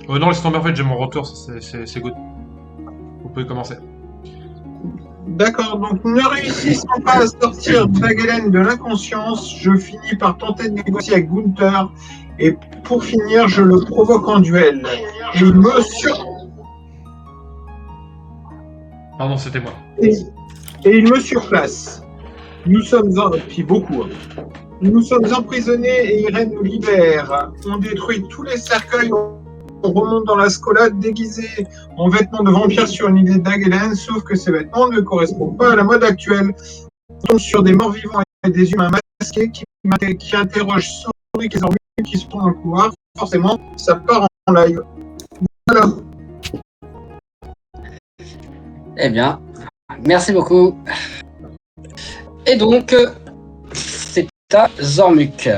Non, laisse tomber, en fait, j'ai mon retour, c'est good. Vous pouvez commencer. D'accord, donc ne réussissant pas à sortir Dragelen de l'inconscience, je finis par tenter de négocier avec Gunther et pour finir, je le provoque en duel. Et il me, Pardon, c'était moi. et, et il me surplace. Nous sommes puis beaucoup. Nous sommes emprisonnés et Irène nous libère. On détruit tous les cercueils, on remonte dans la scolade déguisé en vêtements de vampire sur une île d'Agelen, sauf que ces vêtements ne correspondent pas à la mode actuelle. On tombe sur des morts vivants et des humains masqués qui interrogent Soric et Zorbu qui sont dans le couloir. Forcément, ça part en live. Voilà. Eh bien, merci beaucoup. Et donc, c'est à Zormuk.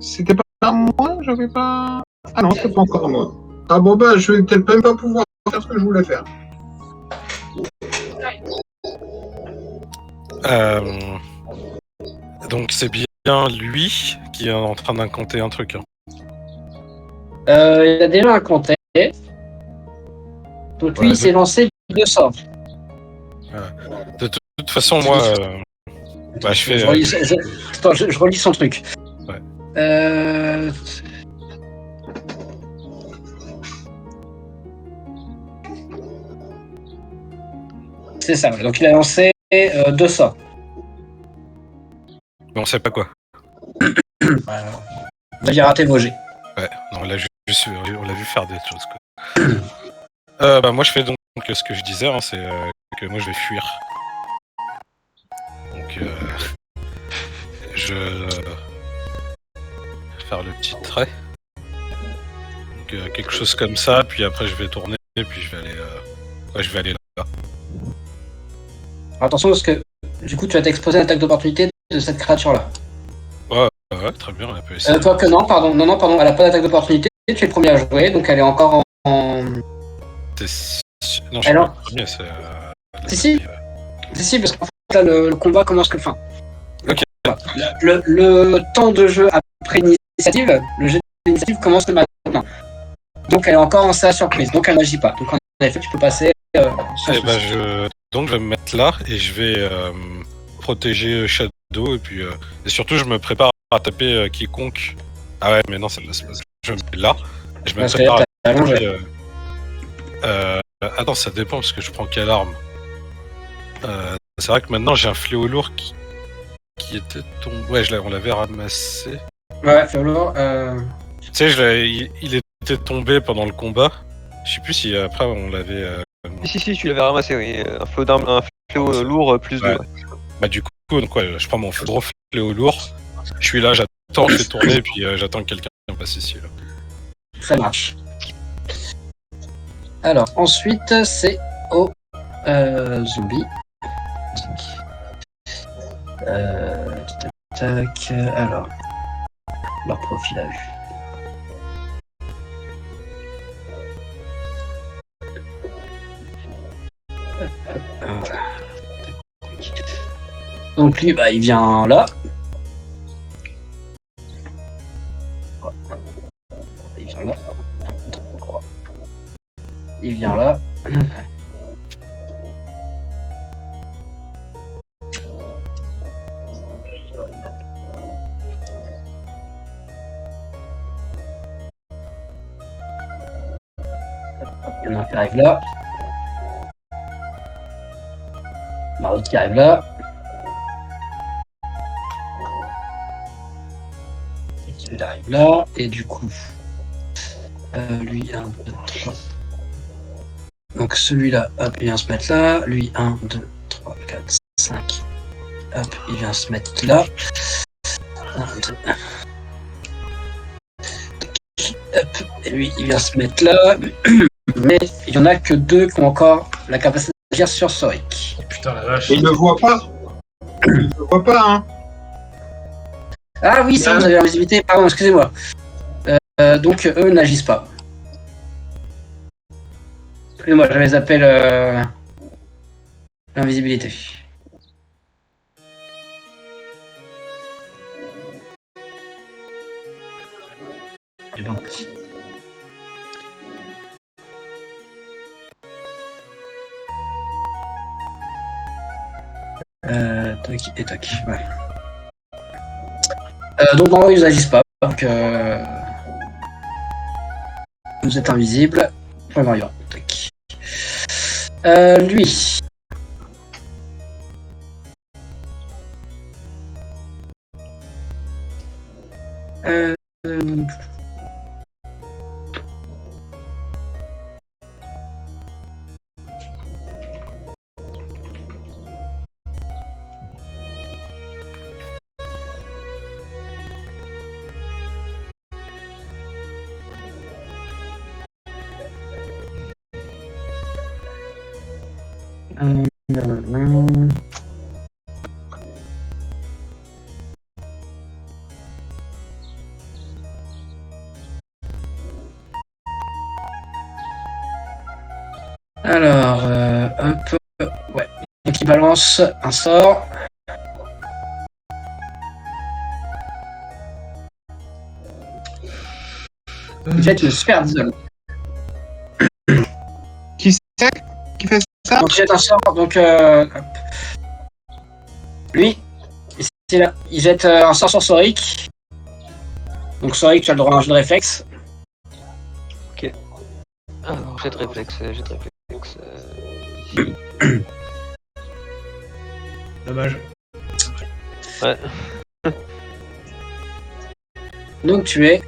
C'était pas moi, j'avais pas. Ah non, c'était pas encore moi. Ah bon, bah, je vais peut-être même pas pouvoir faire ce que je voulais faire. Donc c'est bien lui qui est en train d'incanter un truc. Hein. Il a déjà incanté. Donc lui, il s'est lancé 2 sorts. De toute façon, moi, bah, je fais. Je relis son truc. Ouais. C'est ça. Donc il a lancé 2 sorts. Mais on sait pas quoi. Vous aviez raté vos jets. Ouais, non, là, on l'a vu faire des choses. Quoi. Bah, moi, je fais donc ce que je disais, hein, c'est que moi, je vais fuir. Donc, je vais faire le petit trait. Donc, quelque chose comme ça, puis après, je vais tourner, puis je vais aller là. Attention parce que du coup, tu vas t'exposer à l'attaque d'opportunité de cette créature-là. Ouais, très bien, on peut essayer. Toi que non, pardon, elle a pas d'attaque d'opportunité. Tu es le premier à jouer, donc elle est encore en. Non, je suis pas le premier, c'est. Si, parce qu'en fait, là, le combat commence que fin. Ok. Le temps de jeu après l'initiative, le jeu d'initiative commence que maintenant. Donc elle est encore en sa surprise, donc elle n'agit pas. Donc en effet, tu peux passer. Donc je vais me mettre là et je vais protéger Shadow et surtout je me prépare à taper quiconque. Ah ouais, mais non, c'est pas. Je me mets là. Et je me prépare à taper. Attends, ça dépend parce que je prends quelle arme. C'est vrai que maintenant j'ai un fléau lourd qui était tombé. Ouais, on l'avait ramassé. Ouais, fléau lourd. Tu sais, il était tombé pendant le combat. Je sais plus si après on l'avait. Si, tu l'avais ramassé, oui. Un fléau lourd plus 2. Ouais. Bah, du coup, donc, ouais, je prends mon gros fléau lourd. Je suis là, j'attends, je fais tourner, et puis j'attends que quelqu'un passe ici. Là. Ça marche. Alors, ensuite, c'est au zombie. Tac. Alors, leur profil à vue. Donc lui, bah, il vient là. Il vient là. Il vient là. Il y en a un qui arrive là. L'autre qui arrive là. Il arrive là. Et du coup, lui, 1, 2, 3. Donc celui-là, hop, il vient se mettre là. Lui, 1, 2, 3, 4, 5. Hop, il vient se mettre là. 1, 2. Hop, et lui, il vient se mettre là. Mais il y en a que 2 qui ont encore la capacité d'agir sur Soric. Putain la vache. Et il ne voit pas. Il ne voit pas, hein. Ah oui, ça, vous avez l'invisibilité. Pardon, excusez-moi. Donc eux n'agissent pas. Excusez-moi, j'avais zappé l'invisibilité. Tac et tac. Ouais. Donc non, ils n'agissent pas. Donc vous êtes invisible. Point Mario. Tac. Lui. Euh, Alors, hop, ouais. Donc il balance un sort. Il jette une sphère d'isole. Qui c'est qui fait ça? Donc il jette un sort, donc hop. Lui, c'est là. Il jette un sort sur Soric. Donc Soric, tu as le droit à un jeu de réflexe. Alors, jet de réflexe. Ici. Dommage. Ouais. Donc tu es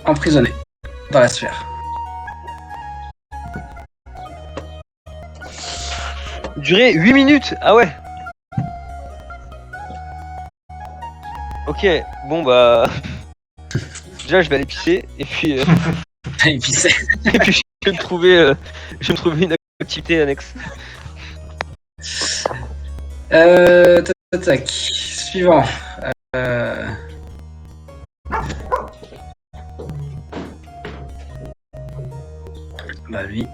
emprisonné dans la sphère. Durée 8 minutes. Ah ouais. Ok, bon bah... Déjà je vais aller pisser, et puis, Et puis c'est... et puis je vais me trouver une activité annexe. Tac. Suivant. Bah lui.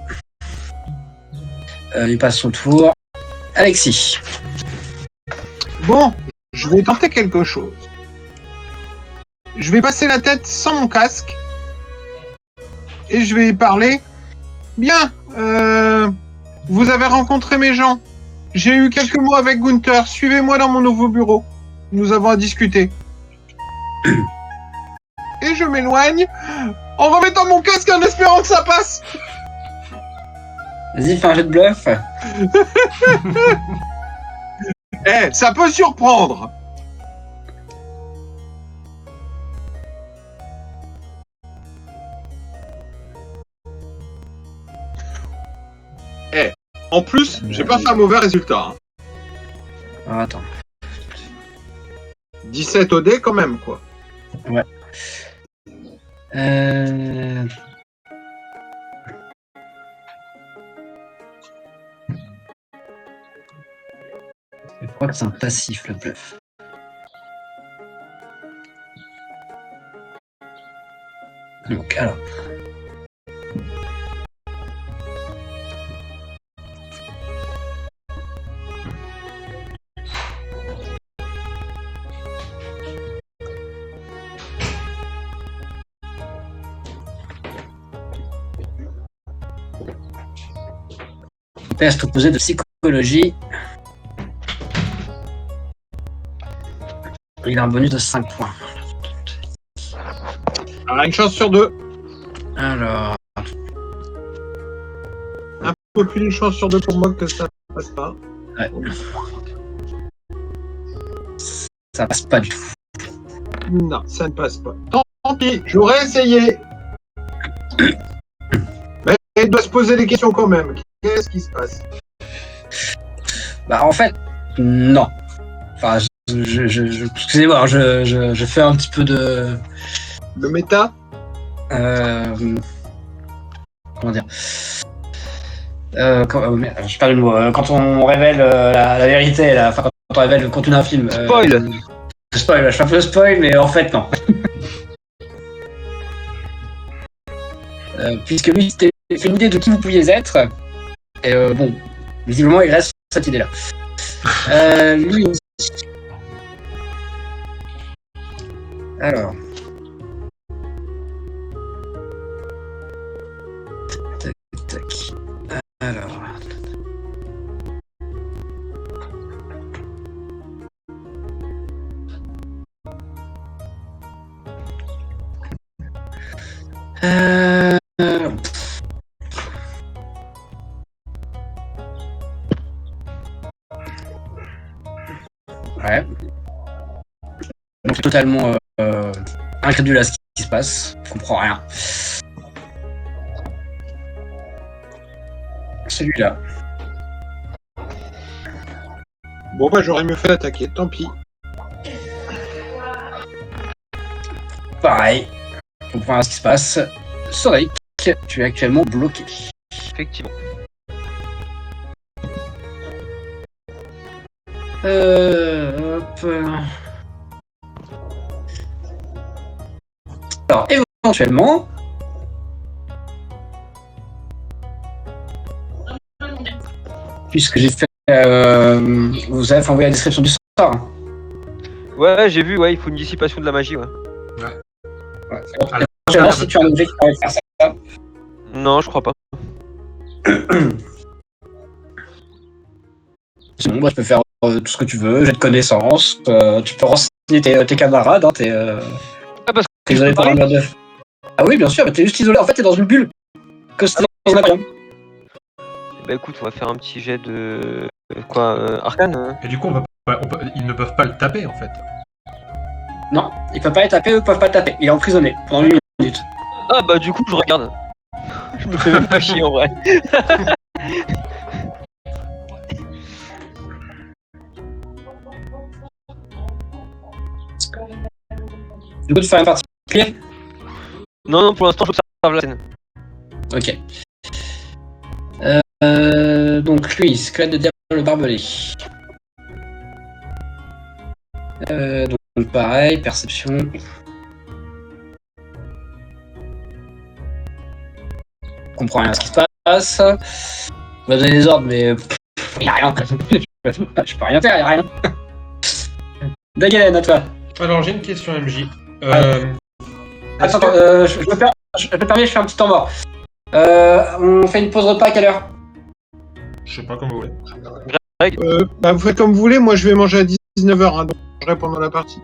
Il passe son tour. Alexis. Bon, je vais tenter quelque chose. Je vais passer la tête sans mon casque et je vais parler. Bien, vous avez rencontré mes gens. J'ai eu quelques mots avec Gunther. Suivez-moi dans mon nouveau bureau. Nous avons à discuter. Et je m'éloigne en remettant mon casque en espérant que ça passe. Vas-y, fais un jet de bluff. Ça peut surprendre. En plus, j'ai pas fait un mauvais résultat. Hein. Alors, attends. 17 OD quand même, quoi. Ouais. Je crois que c'est un passif, le bluff. Donc, alors. Test opposé de psychologie. Il a un bonus de 5 points. Alors, une chance sur 2. Alors, Un peu plus d'une chance sur 2 pour moi que ça passe pas. ouais. Ça passe pas du tout. Non, ça ne passe pas. Tant pis, j'aurais essayé. Mais il doit se poser des questions quand même. Qu'est-ce qui se passe? Bah en fait, non. Enfin, excusez-moi, je fais un petit peu de... Le méta? Comment dire merde, je perds le mot. Quand on révèle la vérité, enfin, quand on révèle le contenu d'un film... Spoil. Spoil, je fais un peu de spoil, mais en fait, non. Puisque lui, c'était une idée de qui vous pouviez être. Et bon, visiblement, il reste sur cette idée-là. Lui aussi. Alors. Tac, tac. Alors. Ouais. Donc, totalement incrédule à ce qui se passe. Je comprends rien. Celui-là. Bon, bah, j'aurais mieux fait d'attaquer, tant pis. Pareil. Je comprends rien ce qui se passe. Soric, tu es actuellement bloqué. Effectivement. Hop. Alors, éventuellement. Puisque j'ai fait. Vous avez envoyé la description du sort. Hein. Ouais, j'ai vu, ouais, il faut une dissipation de la magie, ouais. Ouais. Éventuellement, si tu as un objet qui permet de faire ça. Non, je crois pas. Sinon, moi, je peux faire tout ce que tu veux, j'ai de connaissances, tu peux renseigner tes camarades, hein, t'es parce que isolé par un mur de... Ah oui, bien sûr, mais t'es juste isolé, en fait, t'es dans une bulle. Que c'est dans un aquarium. Bah écoute, on va faire un petit jet de... Arcane hein. Et du coup, ils ne peuvent pas le taper en fait. Non, il peut pas être tapé, eux peuvent pas le taper, il est emprisonné pendant 8 minutes. Ah bah du coup, je regarde. Je me fais même pas chier en vrai. Du coup, tu fais un particulier. Non, pour l'instant, j'observe la scène. Ok. Donc lui, squelette de diable barbelé. Donc pareil, perception. Je comprends rien à ce qui se passe. On va donner des ordres, mais y a rien. Je peux rien faire, y a rien. Dagalen, à toi. Alors j'ai une question MJ. Attends, je me permets, je fais un petit temps mort. On fait une pause repas à quelle heure? Je sais pas comment vous voulez. Bah, vous faites comme vous voulez, moi je vais manger à 19h, hein, donc je mangerai pendant la partie.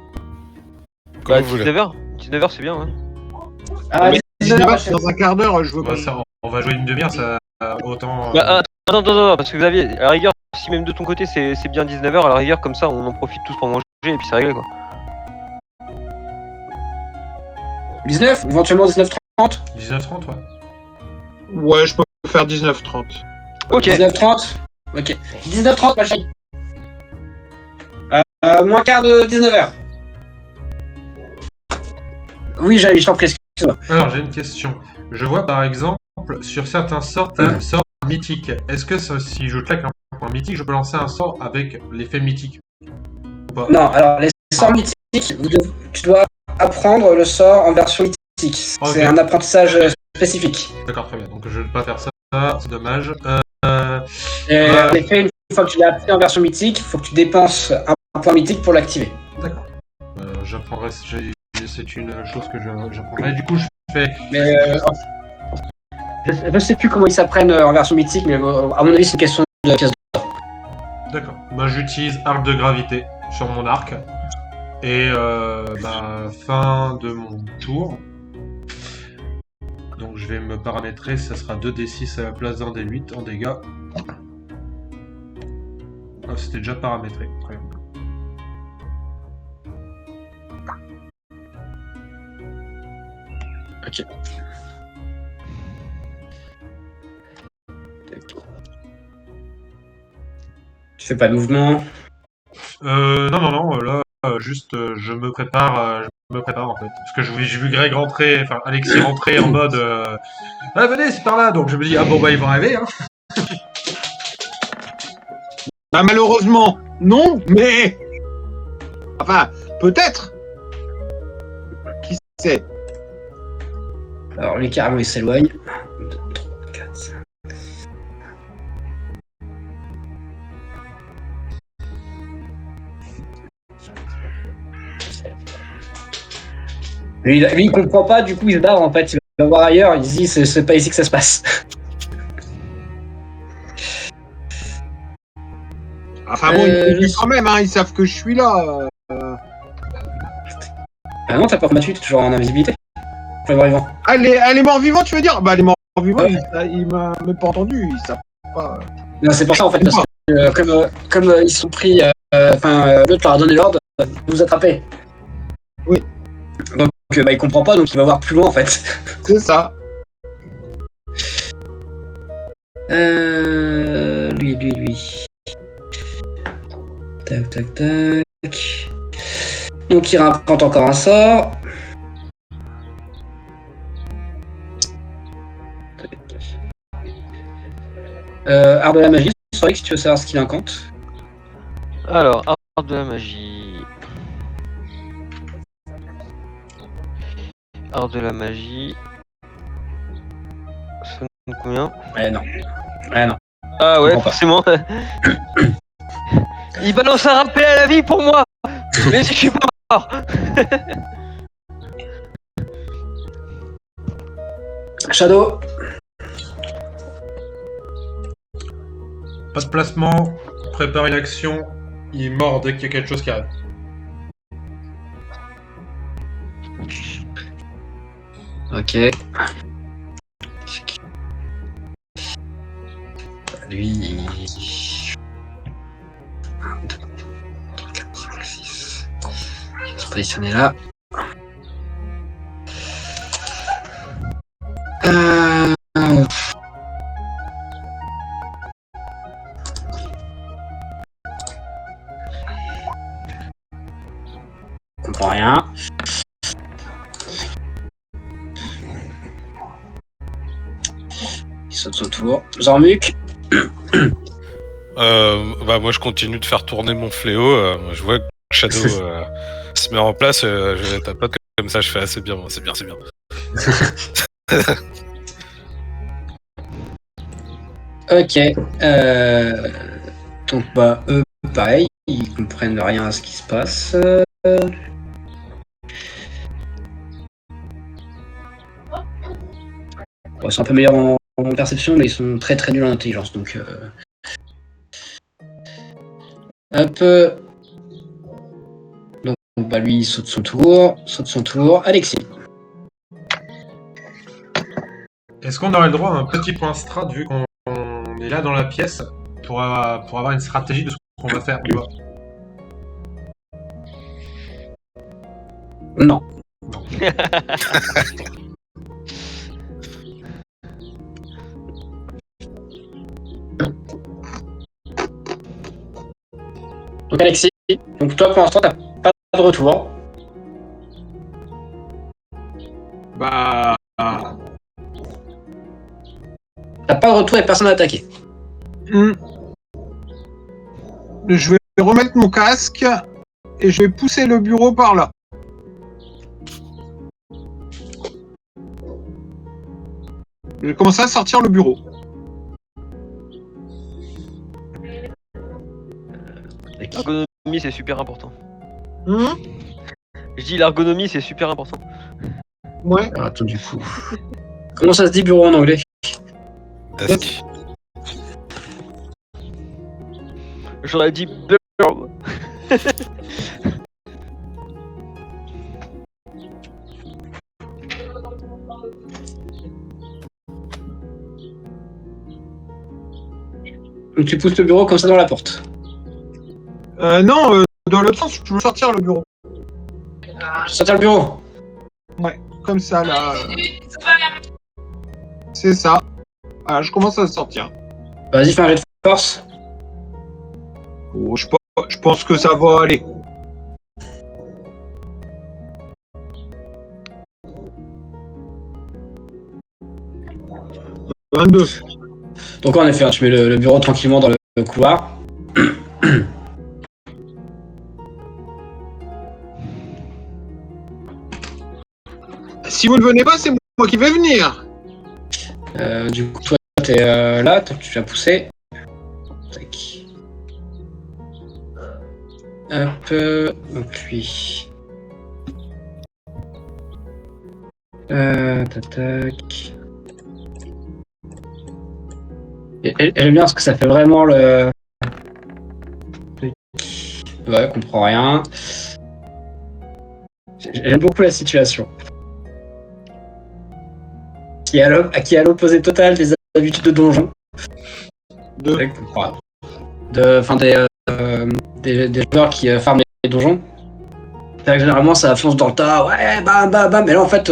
Bah, Comme vous voulez. 19h 19h, c'est bien, ouais. Ah, Mais 19h, c'est dans un quart d'heure, je veux Bah, pas. ça, on va jouer une demi-heure, ça autant. Bah, attends, parce que Xavier, à la rigueur, si même de ton côté c'est bien 19h, à la rigueur, comme ça, on en profite tous pour manger et puis c'est réglé, quoi. 19, éventuellement 19h30. 19h30, ouais. Ouais, je peux faire 19h30. Ok. 19h30. Ok. 19h30, ma chérie. Moins quart de 19h. Oui, je t'en prie, excuse-moi. Alors j'ai une question. Je vois par exemple sur certains sorts, un sort mythique. Est-ce que si je claque un point mythique, je peux lancer un sort avec l'effet mythique ou pas? Non, alors les sorts mythiques, tu dois apprendre le sort en version mythique. Ok. C'est un apprentissage spécifique. D'accord, très bien. Donc je vais pas faire ça, c'est dommage. En effet, une fois que tu l'as appris en version mythique, il faut que tu dépenses un point mythique pour l'activer. D'accord. J'apprendrai. C'est une chose que j'apprendrai. Du coup, je fais. Mais je sais plus comment ils s'apprennent en version mythique, mais à mon avis, c'est une question de pièce d'or. D'accord. Moi, j'utilise arc de gravité sur mon arc. Et fin de mon tour. Donc, je vais me paramétrer. Ça sera 2d6 à la place d'un d8 en dégâts. Ah, c'était déjà paramétré. Très bien. Ok. Tu fais pas de mouvement. Non, là, juste, je me prépare en fait. Parce que j'ai vu Greg rentrer, enfin, Alexis rentrer en mode, ah, venez, c'est par là, donc je me dis, ah bon, bah, ils vont arriver, hein. Bah, malheureusement, non, mais. Enfin, peut-être. Qui sait? Alors, lui, carrément, il s'éloigne. 1, 2, 3, 4, 5. Lui, il comprend pas, du coup, il se barre, en fait. Il va voir ailleurs, il se dit, c'est pas ici que ça se passe. Enfin bon, ils me quand même, hein, ils savent que je suis là. Ah non, t'as pas combattu, t'es toujours en invisibilité. Le mort-vivant. Elle est mort-vivant, tu veux dire? Bah, elle est mort-vivant, Ouais. il m'a même pas entendu, il savent pas. Non, c'est pour ça en fait, parce que comme ils sont pris, l'autre leur a donné l'ordre de vous attraper. Oui. Donc il comprend pas, donc il va voir plus loin en fait. C'est ça. Lui. Tac. Donc il rapporte encore un sort. Art de la magie, c'est vrai que si tu veux savoir ce qu'il incante. Alors, art de la magie. Art de la magie. Ça donne combien? Non. Ah ouais, comprends pas. forcément. Il balance un rappel à la vie pour moi. Mais je suis pas mort. Shadow. Pas de placement, prépare une action, il mord dès qu'il y a quelque chose qui arrive. Ok. Lui, il... 1, 2, 3, 4, 5, 6. Il va se positionner là. Je comprends rien. Il saute son tour. Zormuk. Moi je continue de faire tourner mon fléau. Je vois que Shadow se met en place. Je tapote comme ça. Je fais c'est bien. Ok. Donc eux pareil, ils comprennent rien à ce qui se passe. Bon, ils sont un peu meilleurs en perception, mais ils sont très très nuls en intelligence. Donc hop. Donc lui il saute son tour. Alexis. Est-ce qu'on aurait le droit à un petit point strat vu qu'on est là dans la pièce pour avoir une stratégie de ce qu'on va faire ou pas? Non. Donc Alexis, donc toi pour l'instant t'as pas de retour. Bah. T'as pas de retour et personne n'a attaqué. Je vais remettre mon casque et je vais pousser le bureau par là. Je vais commencer à sortir le bureau. L'ergonomie, c'est super important. Hum Je dis l'ergonomie, c'est super important. Ouais. Alors, attends, du coup. Comment ça se dit bureau en anglais? Desk. J'aurais dit bureau. Donc tu pousses le bureau comme ça dans la porte. Non, dans l'autre sens, je veux sortir le bureau. Sortir le bureau. Ouais, comme ça, là. C'est ça. Ah, je commence à sortir. Vas-y, fais un jet de force. Oh, je pense que ça va aller. « 22. » Donc en effet, tu mets le bureau tranquillement dans le couloir. Si vous ne venez pas, c'est moi qui vais venir. Du coup, toi, t'es là, tu vas pousser. Tac. Hop, donc lui. Tac. Et j'aime bien parce que ça fait vraiment le. Ouais, comprend rien. J'aime beaucoup la situation. qui est à l'opposé total des habitudes de donjon. Des joueurs qui farment les donjons. C'est-à-dire que généralement ça fonce dans le tas, ouais, bam, bam, bam, mais là en fait,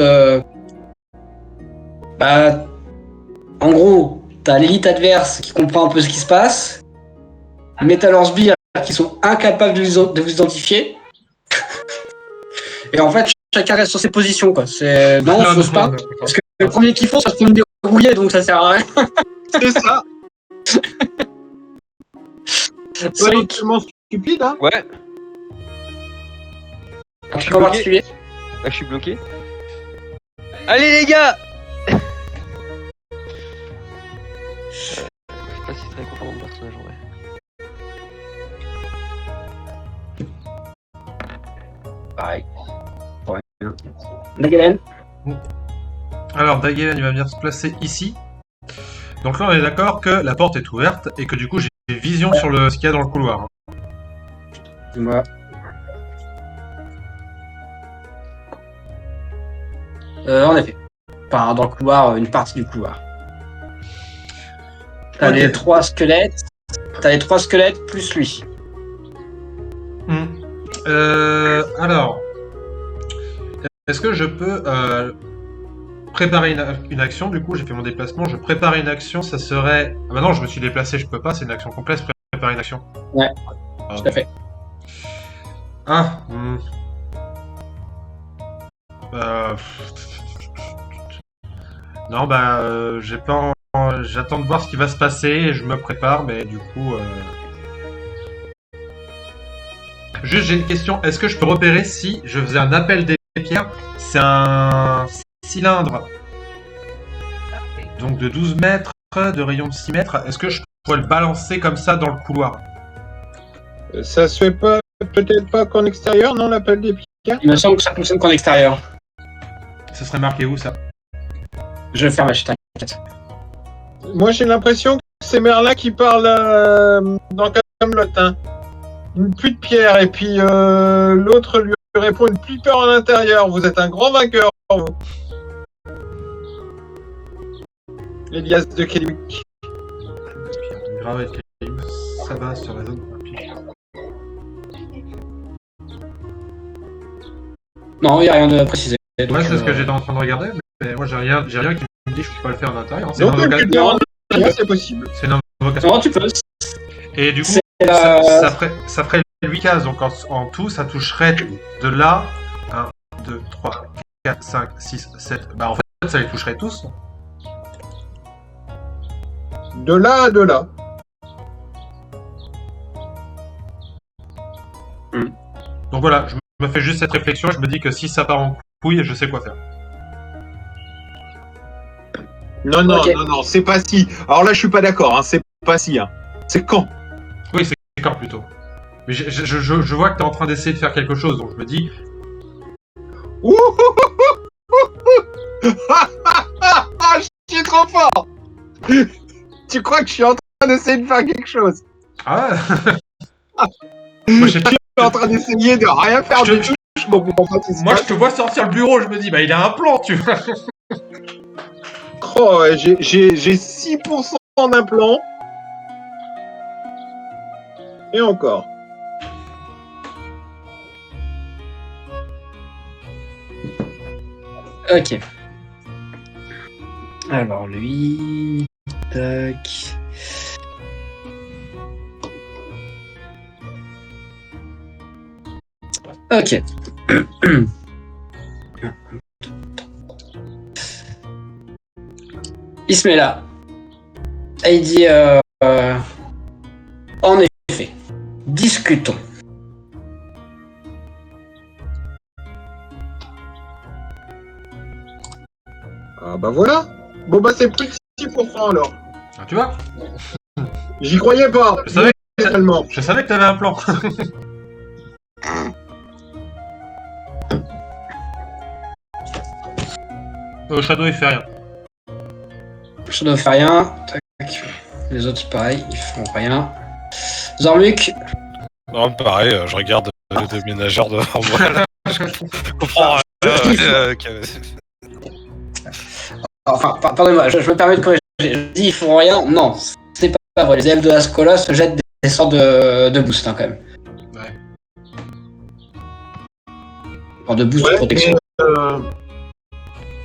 en gros, t'as l'élite adverse qui comprend un peu ce qui se passe, mais t'as leurs sbires qui sont incapables de vous identifier, et en fait, chacun reste sur ses positions, quoi. C'est non, on fonce pas, parce que le premier qui fonce, ça se peut me dérouiller, donc ça sert à rien. C'est ça. C'est Totalement stupide, hein. Ouais. un truc en particulier. Là, je suis bloqué. Allez, les gars! Je sais pas si c'est très content mon personnage en vrai. Pareil. Nagalen. Alors, Dagelen, il va venir se placer ici. Donc là, on est d'accord que la porte est ouverte et que du coup, j'ai vision sur ce qu'il y a dans le couloir. Dis-moi. En effet. Enfin, dans le couloir, une partie du couloir. T'as Ok. les 3 squelettes. T'as les 3 squelettes plus lui. Alors, est-ce que je peux préparer une action? Du coup, j'ai fait mon déplacement. Je prépare une action, ça serait... Ah bah non, je me suis déplacé, je peux pas. C'est une action complexe, préparer une action. Ouais, Ah, tout à fait. Ah. Non, j'ai pas... J'attends de voir ce qui va se passer et je me prépare, mais du coup... Juste, j'ai une question. Est-ce que je peux repérer si je faisais un appel des pierres? C'est un cylindre. Donc de 12 mètres, de rayon de 6 mètres. Est-ce que je pourrais le balancer comme ça dans le couloir? Ça se fait pas, peut-être pas qu'en extérieur, non, l'appel des pierres? Il me semble que ça fonctionne qu'en extérieur. Ce serait marqué où, ça? Je vais faire ma chute, t'inquiète. Moi, j'ai l'impression que c'est Merlin qui parle dans Camelot, hein. Une pluie de pierre, et puis l'autre lui répond une pluie de peur à l'intérieur. Vous êtes un grand vainqueur, vous. Elias de Kellywick. Grave avec les ça va sur la zone. Non, il n'y a rien de précisé. Donc, Ouais, c'est ce que j'étais en train de regarder, mais moi j'ai rien qui me dit que je peux pas le faire à l'intérieur. C'est une Donc, invocation. le plus c'est possible. C'est une invocation. Non, tu peux. Et du coup, C'est la... ça ferait 8 cases, donc en tout, ça toucherait de là 1, 2, 3, 4, 5, 6, 7. Bah en fait, ça les toucherait tous. De là à de là. Donc voilà, je me fais juste cette réflexion, je me dis que si ça part en couille, je sais quoi faire. Non, non, Ok. non, non, c'est pas si. Alors là, je suis pas d'accord, hein, c'est pas si. Hein. C'est quand? Oui, c'est quand plutôt. Mais je vois que t'es en train d'essayer de faire quelque chose, donc je me dis, Ouh, je suis trop fort. Tu crois que je suis en train d'essayer de faire quelque chose? ah moi, je sais pas, Je suis en train d'essayer de rien faire Je- du tout. Je comprends pas tout moi je te vois sortir le bureau, je me dis, bah il a un plan, tu vois. Oh, ouais, j'ai 6% d'implant. Et encore. Ok. Alors lui... Tac... Ok. Il se met là. Et il dit en effet, discutons. Ah bah voilà. Bon bah c'est plus de 6% alors. Ah, tu vois, J'y croyais pas. je savais, Tellement. je savais que t'avais un plan. Shadow il fait rien. Je ne fais rien. Tac. Les autres, pareil, ils font rien. Zorluk, Non, pareil, je regarde le déménageur devant moi. Là. Je comprends. Enfin, pardonnez-moi, je me permets de corriger. Je dis ils font rien. Non, c'est pas vrai. Les élèves de la Scola se jettent des sortes de boost, hein, quand même. Ouais. Enfin, de boost de Ouais, protection.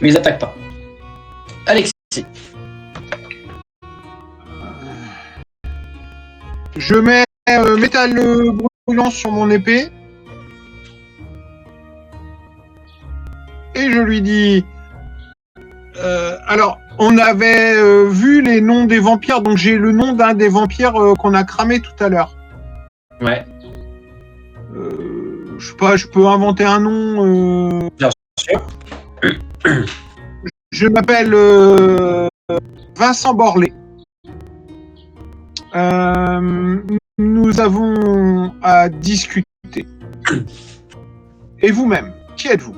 Mais ils attaquent pas. Alexis. Je mets métal brûlant sur mon épée. Et je lui dis... alors, on avait vu les noms des vampires, donc j'ai le nom d'un des vampires qu'on a cramé tout à l'heure. Ouais. Je sais pas, je peux inventer un nom. Bien sûr. Je m'appelle Vincent Borlé. Nous avons à discuter. Et vous-même, qui êtes-vous?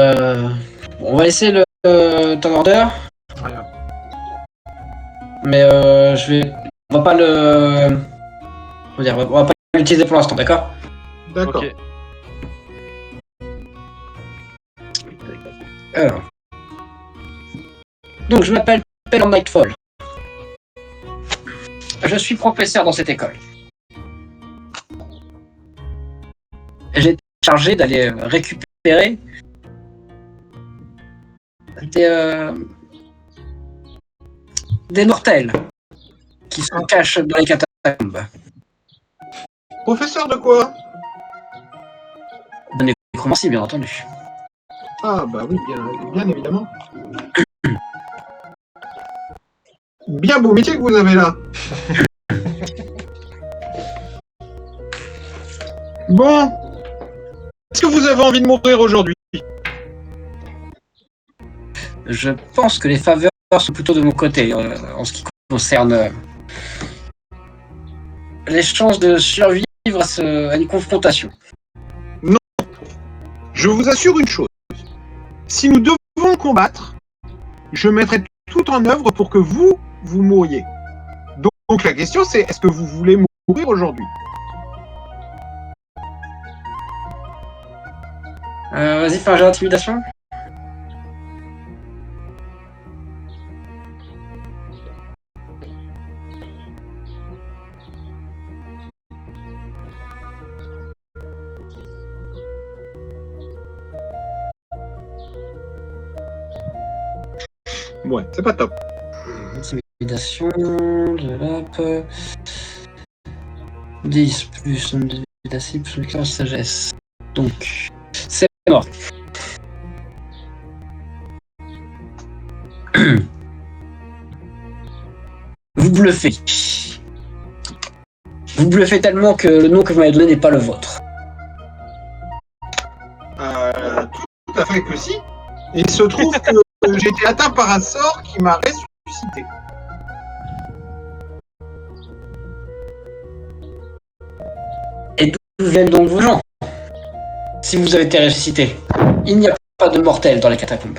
On va laisser le ton order. Rien. Mais on va pas le. Comment dire, on va pas l'utiliser pour l'instant, d'accord? D'accord. Ok. Alors. Donc, je m'appelle Pelham Nightfall. Je suis professeur dans cette école. J'ai été chargé d'aller récupérer des mortels qui se cachent dans les catacombes. Professeur de quoi? De nécromancie, bien entendu. Ah bah oui, bien évidemment. Bien beau métier que vous avez là. Bon. Est-ce que vous avez envie de mourir aujourd'hui? Je pense que les faveurs sont plutôt de mon côté en ce qui concerne les chances de survivre à une confrontation. Je vous assure une chose. Si nous devons combattre, je mettrai tout en œuvre pour que vous mouriez. Donc la question c'est, est-ce que vous voulez mourir aujourd'hui? Vas-y, fais un jeu d'intimidation. Ouais, c'est pas top. Intimidation, de l'op. 10 plus nombre de d'acide plus 15 sagesse. Donc, c'est mort. Vous bluffez. Vous bluffez tellement que le nom que vous m'avez donné n'est pas le vôtre. Tout à fait que si. Et il se trouve que j'ai été atteint par un sort qui m'a ressuscité. Et d'où viennent donc vos gens? Si vous avez été ressuscité, il n'y a pas de mortels dans les catacombes.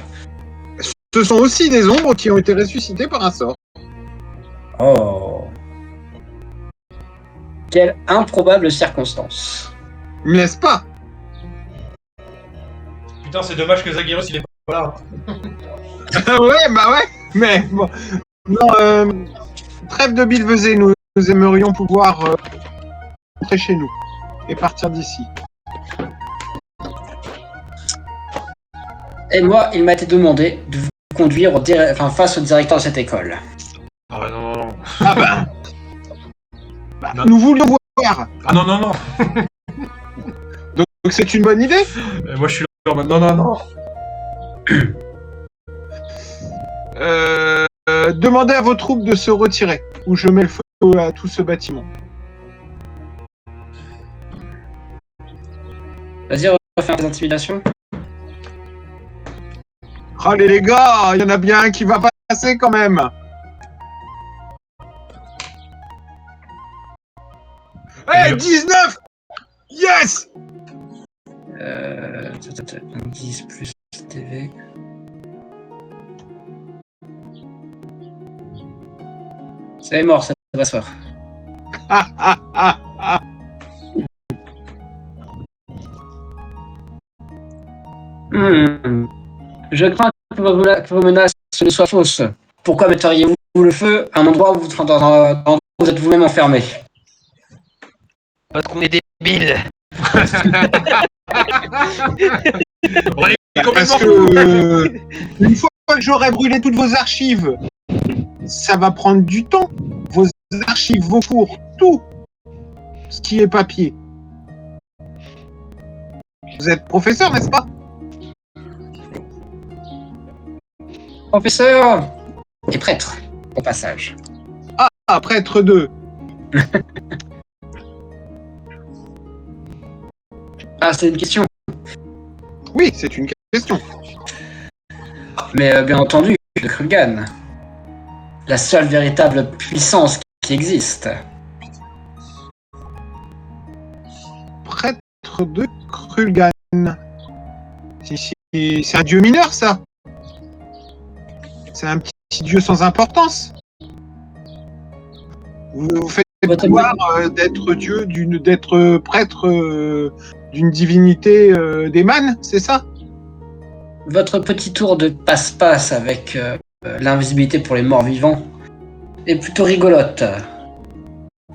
Ce sont aussi des ombres qui ont été ressuscitées par un sort. Oh. Quelle improbable circonstance. N'est-ce pas? Putain, c'est dommage que Zagiros il est pas là. Ouais, bah ouais. Mais bon. Non, trêve de billevesée, nous aimerions pouvoir rentrer chez nous et partir d'ici. Et moi, il m'a été demandé de vous conduire face au directeur de cette école. Ah ouais, non, non, non. Ah bah, Non. nous voulions voir. Ah non, non, non. Donc c'est une bonne idée. Moi je suis là en mode non, non, non. Demandez à vos troupes de se retirer, ou je mets le feu à tout ce bâtiment. Vas-y, refais des intimidations. Allez les gars, il y en a bien un qui va passer quand même. Hey, 19. Yes. 10 plus TV. C'est mort, ça va se faire. Je crains que vos menaces ne soient fausses. Pourquoi metteriez-vous le feu à un endroit où vous êtes vous-même enfermé? Parce qu'on est débiles. On est Parce complètement que une fois que j'aurai brûlé toutes vos archives, ça va prendre du temps. Vos archives, vos cours, tout ce qui est papier. Vous êtes professeur, n'est-ce pas? Professeur et prêtre, au passage. Ah, prêtre 2. Ah, c'est une question. Oui, c'est une question. Mais bien entendu, de Krulgan. La seule véritable puissance qui existe. Prêtre 2 Krulgan. C'est un dieu mineur, ça. C'est un petit dieu sans importance. Vous faites Votre pouvoir d'être dieu, d'être prêtre d'une divinité des mannes, c'est ça? Votre petit tour de passe-passe avec l'invisibilité pour les morts vivants est plutôt rigolote.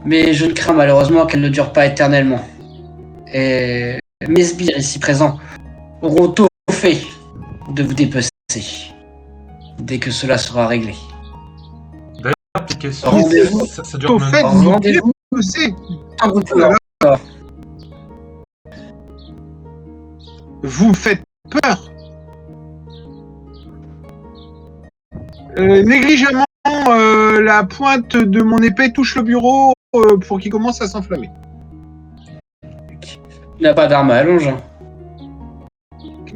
Mais je ne crains malheureusement qu'elle ne dure pas éternellement. Et mes sbires ici présents auront tôt fait de vous dépecer dès que cela sera réglé. petite question. Rendez-vous. Ça dure Au combien de fait, temps vous Rendez-vous. déposez. Un bout de temps. Vous me faites peur. Négligemment, la pointe de mon épée touche le bureau pour qu'il commence à s'enflammer. Il n'a pas d'arme à allonge. Hein.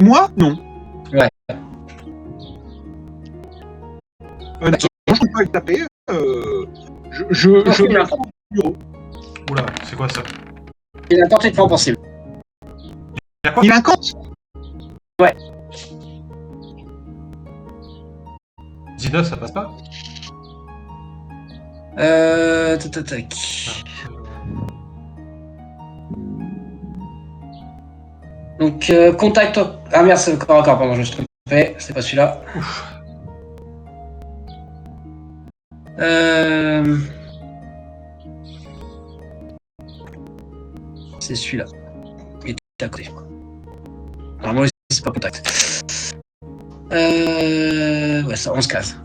Moi, non. Ouais. Non, je peux pas le taper. Je il, a, bureau. Oula, c'est quoi ça? il a tenté de faire possible. Y'a quoi? Il incante. Ouais. 19, ça passe pas? Tac. Donc, contact. Ah merde, c'est le corps à corps, pardon, je me suis trompé. C'est pas celui-là. C'est celui-là. Il est à côté. Normalement, ici, c'est pas contact. Ouais, ça, 11 cases.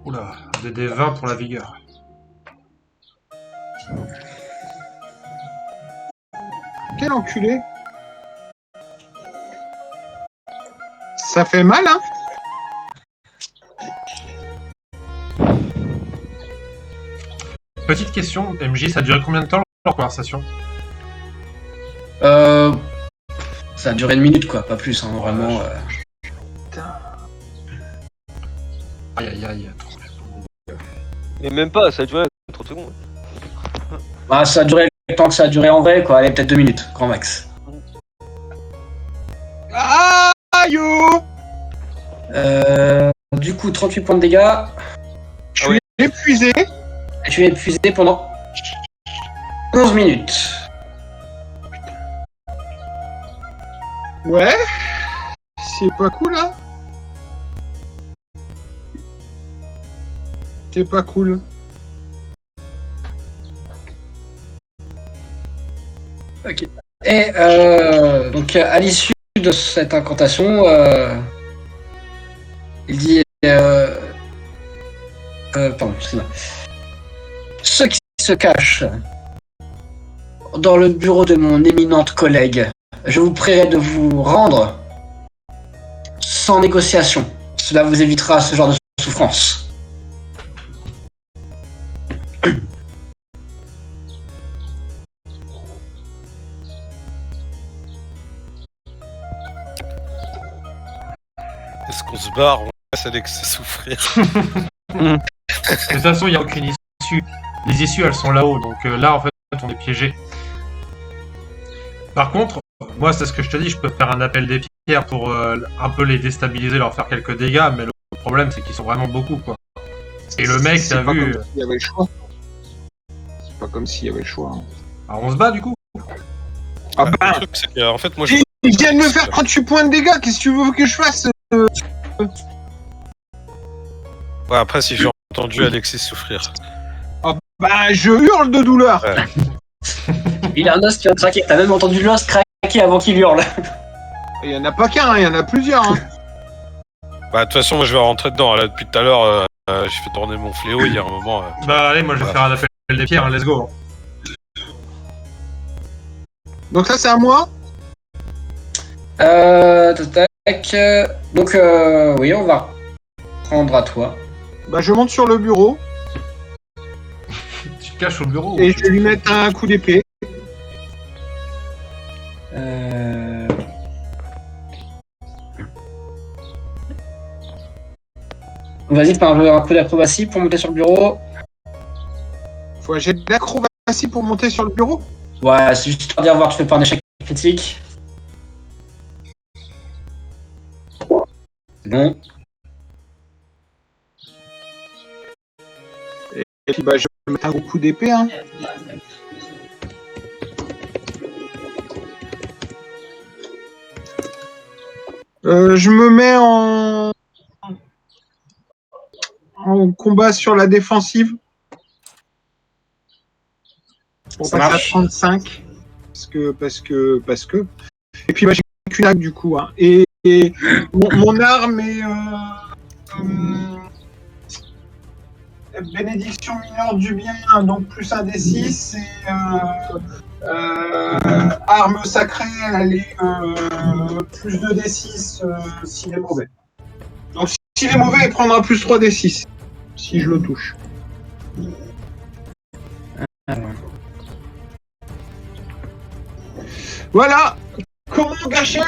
Oula, des 20 pour la vigueur. Quel enculé. Ça fait mal, hein? Petite question, MJ, ça a duré combien de temps leur conversation? Ça a duré 1 minute, quoi, pas plus, hein, vraiment. Aïe aïe aïe. Mais même pas, ça a duré 30 secondes. Bah, ça a duré le temps que ça a duré en vrai, quoi. Allez, peut-être 2 minutes, grand max. Aïe! Du coup, 38 points de dégâts. Je suis épuisé. Et tu es épuisé pendant 11 minutes. Ouais. C'est pas cool, hein? C'est pas cool. Ok. Et donc, à l'issue de cette incantation, il dit... pardon, excusez-moi. Ceux qui se cachent dans le bureau de mon éminente collègue, je vous prierai de vous rendre sans négociation. Cela vous évitera ce genre de souffrance. Est-ce qu'on se barre? On laisse Alex souffrir. De toute façon, il n'y a aucune issue. Les issues, elles sont là-haut, donc là, en fait, on est piégé. Par contre, moi, c'est ce que je te dis, je peux faire un appel des pierres pour un peu les déstabiliser, leur faire quelques dégâts, mais le problème, c'est qu'ils sont vraiment beaucoup, quoi. Et le mec, t'as vu... Il y avait le choix. C'est pas comme s'il y avait le choix. Hein. Alors on se bat du coup. Ah Le bah, truc, c'est que, en fait, moi, je... il vient de me faire 38 points de dégâts, qu'est-ce que tu veux que je fasse? Ouais, après, si j'ai entendu Alexis souffrir. Bah, je hurle de douleur. Ouais. Il a un os qui va craquer. T'as même entendu l'os craquer avant qu'il hurle. Il y en a pas qu'un, hein, il y en a plusieurs. Hein. Bah, de toute façon, moi, je vais rentrer dedans. Là, depuis tout à l'heure, j'ai fait tourner mon fléau. Il y a un moment... Bah allez, moi je vais faire un appel des pierres, hein, let's go. Donc ça, c'est à moi. Tac. Donc, oui, on va prendre à toi. Bah, je monte sur le bureau Tu te caches au bureau. et je vais lui mettre un coup d'épée. Vas-y, fais un coup d'acrobatie pour monter sur le bureau. Faut que j'ai de l'acrobatie pour monter sur le bureau. Ouais, c'est juste pour dire voir, tu fais pas un échec critique. Bon. Et puis, bah, je vais mettre un gros coup d'épée. Hein. Je me mets en combat sur la défensive. Pour Ça passer marche. à 35. Parce que. Et puis bah, j'ai qu'une hache du coup. Hein. Et mon arme est bénédiction mineure du bien, donc plus un des 6 et arme sacrée, elle est plus 2 des 6 s'il est mauvais. Donc s'il est mauvais, il prendra plus 3 des 6 si je le touche. Voilà. Comment gâcher?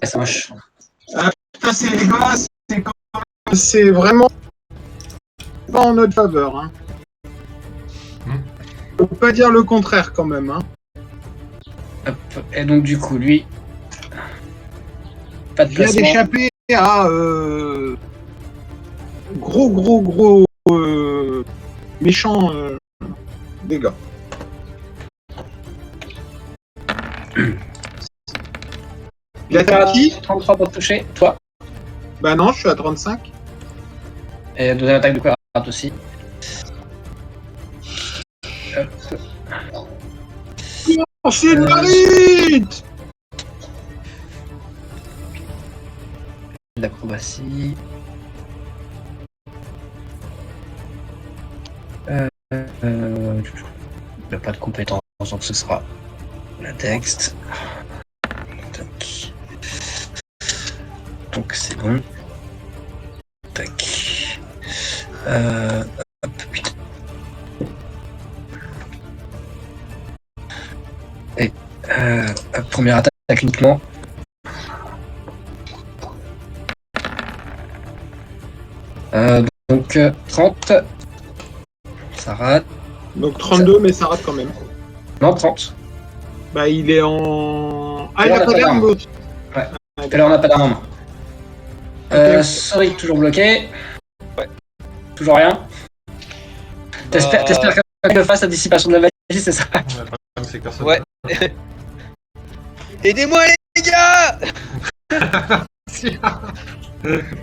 Ça marche. Putain, c'est les gars, c'est vraiment pas en notre faveur. Hein. Faut pas dire le contraire quand même. Hein. Hop. Et donc, du coup, lui. Pas de Il vient placement. d'échapper à gros méchant dégâts. Il attaque qui? 33 pour toucher, toi. Bah non, je suis à 35. Et deuxième attaque de quoi rate aussi. Hop. Oh, c'est une marite! D'acrobatie. Il n'y a pas de compétence, donc ce sera la texte. Tac. Donc c'est bon. Tac. Hop, putain. Et première attaque uniquement. Donc 30. Ça rate. Donc 32, mais ça rate quand même. Non, 30. Bah il est en... Ah, Et il on a a pas pas d'arme, d'arme. l'autre. Tout à l'heure, on n'a pas d'arme en main. Ok. Sorry, toujours bloqué. Ouais. Toujours rien. T'espères que le fasse la dissipation de la magie, c'est ça? Ouais, le problème, c'est que personne. Ouais. Aidez-moi les gars!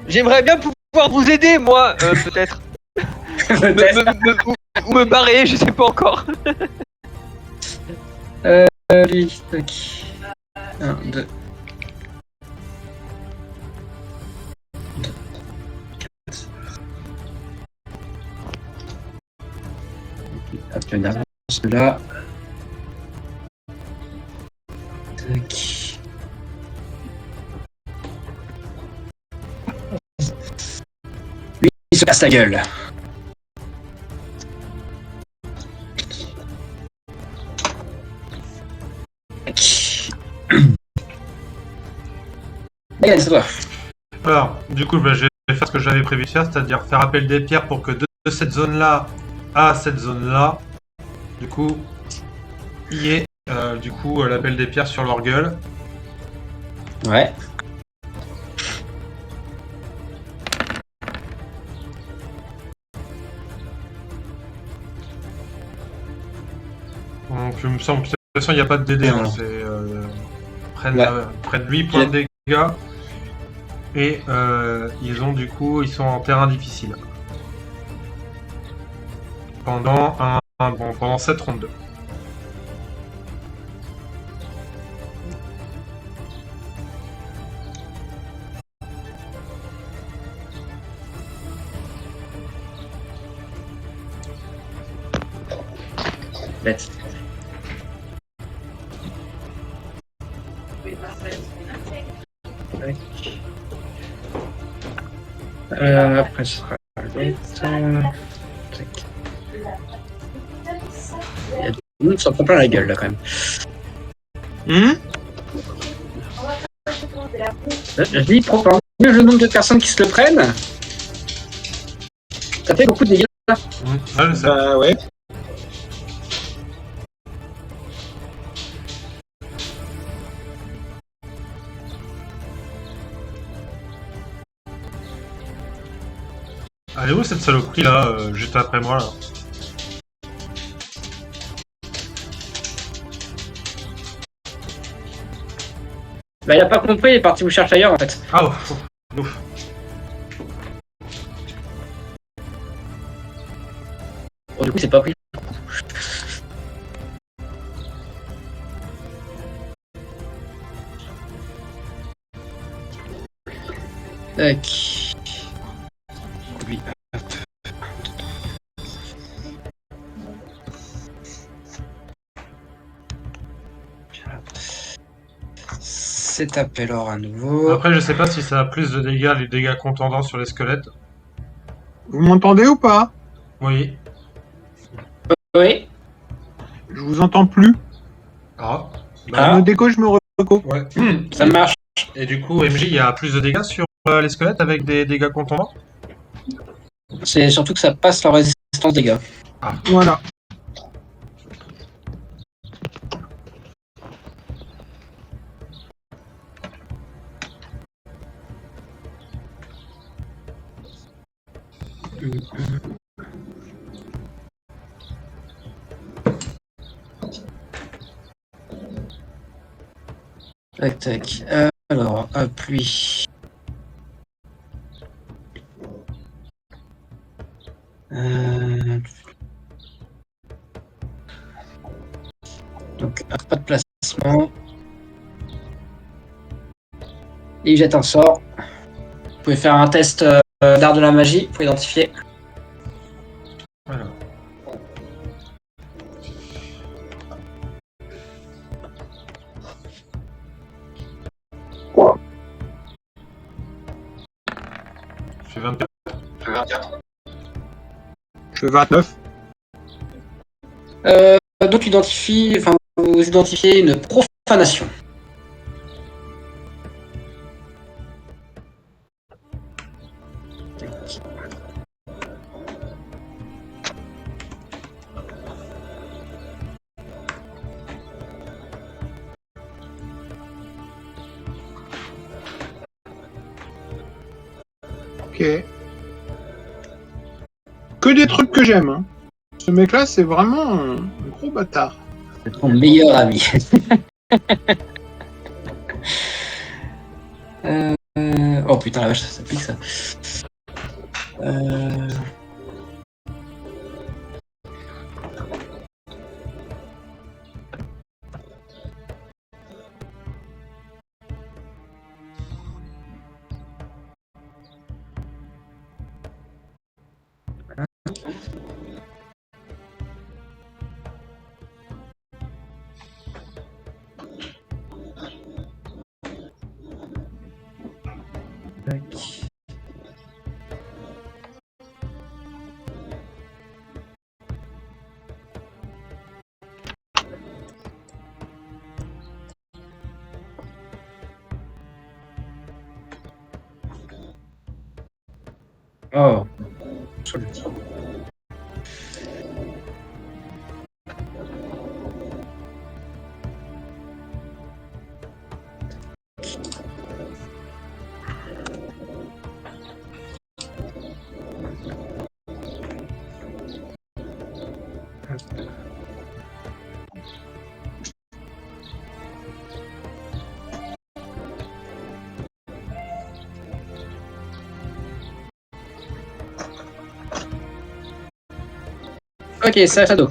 J'aimerais bien pouvoir vous aider, moi, peut-être. Peut-être. Ou me barrer, je sais pas encore. Lui, tac. 1, 2. Hop, une avance là. Tac. Lui, il se casse la gueule. Tac. Mégane, c'est toi. Alors, du coup, bah, je vais faire ce que j'avais prévu de faire, c'est-à-dire faire appel des pierres pour que de cette zone-là à cette zone-là, du coup, il y ait l'appel des pierres sur leur gueule. Ouais. Donc, il me semble que de toute façon, il n'y a pas de DD. Hein, Non. c'est, prennent, Ouais. prennent 8 points de dégâts. Et ils sont en terrain difficile. Pendant cette ronde 2. Bête. Après, ce sera l'autre. Tac. Il y a tout le monde s'en prend plein la gueule là quand même. Je dis, pour le nombre de personnes qui se le prennent, ça fait beaucoup de dégâts. Ah, je sais. Bah ouais. Elle est où cette saloperie là, juste après moi là? Bah, il a pas compris, il est parti vous chercher ailleurs en fait. Ah, ouf, ouf. Bon, du coup, c'est pas pris. Tac. Lui, hop. C'est appel or à nouveau. Après, je sais pas si ça a plus de dégâts, les dégâts contendants sur les squelettes. Vous m'entendez ou pas? Oui. Oui. Je vous entends plus. Ah. Ah. Me déco, je me reco. Ouais. Ça marche. Et du coup, MJ, il y a plus de dégâts sur les squelettes avec des dégâts contendants? C'est surtout que ça passe leur résistance dégâts. Voilà. Tac, tac. Alors, hop, lui. Donc, pas de placement. Il jette un sort. Vous pouvez faire un test d'art de la magie pour identifier. Voilà. Je fais 24. Je fais 29. Donc, vous identifiez une profanation. Ok. Que des trucs que j'aime. Hein. Ce mec-là, c'est vraiment un gros bâtard. C'est ton meilleur ami. Oh putain, la vache, ça pique ça. Oh. Ok, c'est à Shadow.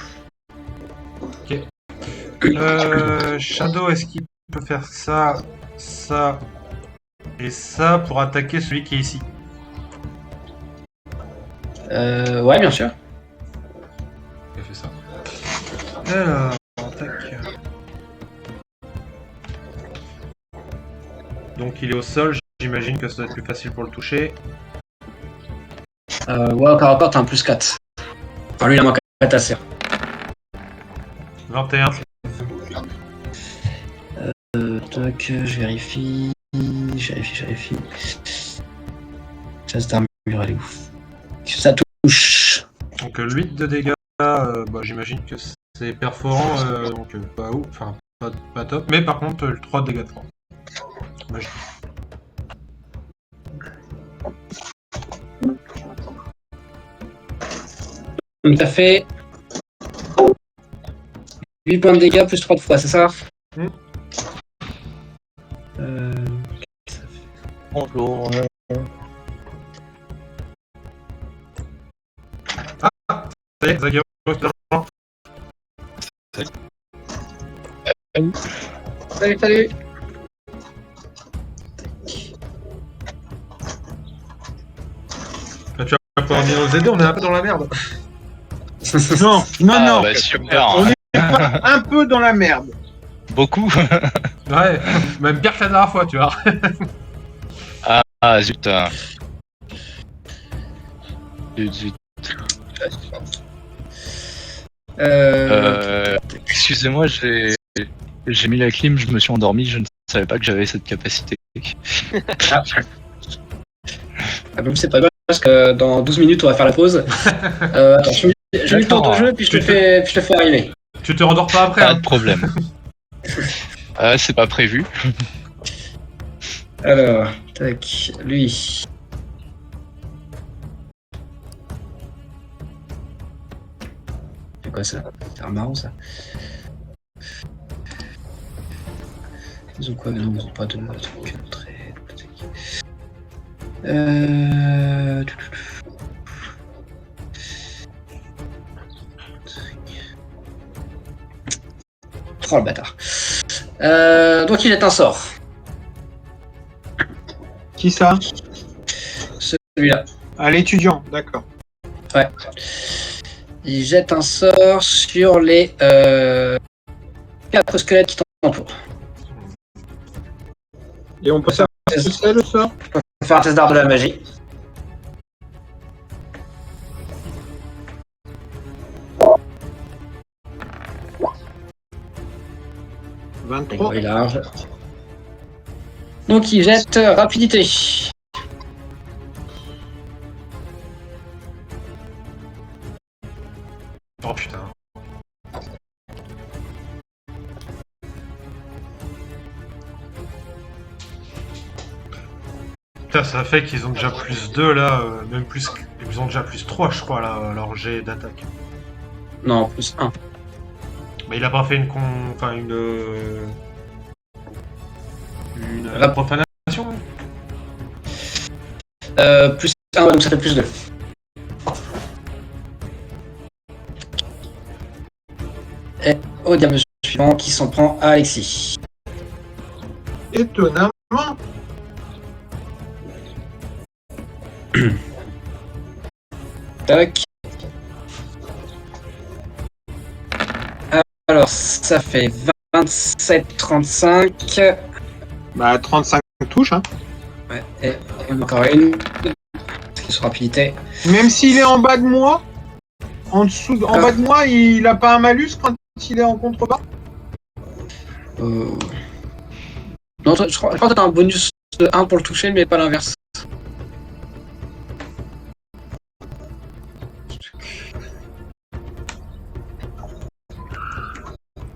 Shadow, est-ce qu'il peut faire ça, ça et ça pour attaquer celui qui est ici? Ouais, bien sûr. Il fait ça. Alors, tac. Donc il est au sol, j'imagine que ça doit être plus facile pour le toucher. Ouais, au corps à corps, t'as un plus 4. Enfin, lui, il a moins 4 à serre. 21. Tac, je vérifie. J'vérifie. Chasse d'armure, elle est ouf. Ça touche. Donc 8 de dégâts, j'imagine que c'est perforant, donc pas ouf, enfin pas top, mais par contre 3 de dégâts de froid. Magique. Donc ça fait 8 points de dégâts plus 3 de fois, c'est ça? Mm. Bonjour. Ça y est, Zagheros, Salut. tu vas pouvoir venir nous aider, on est un peu dans la merde. Non. Bah, super. On est un peu dans la merde. Beaucoup. Ouais, même pire que la dernière fois, tu vois. Ah, zut. Zut. Excusez-moi, j'ai mis la clim, je me suis endormi, je ne savais pas que j'avais cette capacité. Ah, même c'est pas grave parce que dans 12 minutes on va faire la pause. Attends, je mets le tour de jeu puis je te fais arriver. Tu te rendors pas après, Pas hein. de problème. C'est pas prévu. Alors, tac, lui. C'est quoi ça? C'est marrant ça. Ils ont quoi? Non, ils ont pas de truc très. Oh le bâtard. Donc il jette un sort. Qui ça? Celui-là. À l'étudiant, d'accord. Ouais. Il jette un sort sur les 4 squelettes qui t'entourent. Et on peut savoir ce que c'est le sort? On va faire un test d'art de la magie. Et 23. il est large. Donc il jette rapidité. Oh putain. Putain, ça fait qu'ils ont déjà plus 2 là, même plus. Ils ont déjà plus 3, je crois, là, leur jet d'attaque. Non, plus 1. Mais il a pas fait une con. Enfin, une. La profanation? Plus 1, donc ça fait plus 2. Et au diable suivant qui s'en prend à Alexis. Étonnamment. Tac. Alors ça fait 27, 35. Bah 35 touches, hein. Ouais, et encore une. Qui sur rapidité. Même s'il est en bas de moi, en bas de moi, il a pas un malus quand il est en contrebas? Non, je crois que t'as un bonus de 1 pour le toucher, mais pas l'inverse.